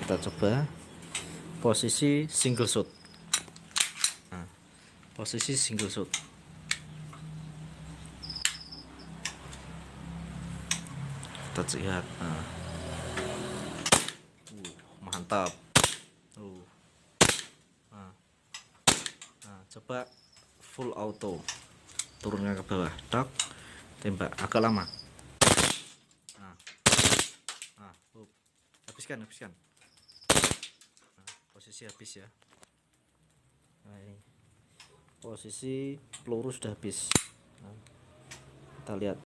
Kita coba posisi single shot. Nah, posisi single shot. Kita lihat. Mantap. Nah, coba full auto, turunkan ke bawah, dak, tembak agak lama. Habiskan. Nah, posisi habis ya. Nah, ini posisi peluru sudah habis. Nah, kita lihat.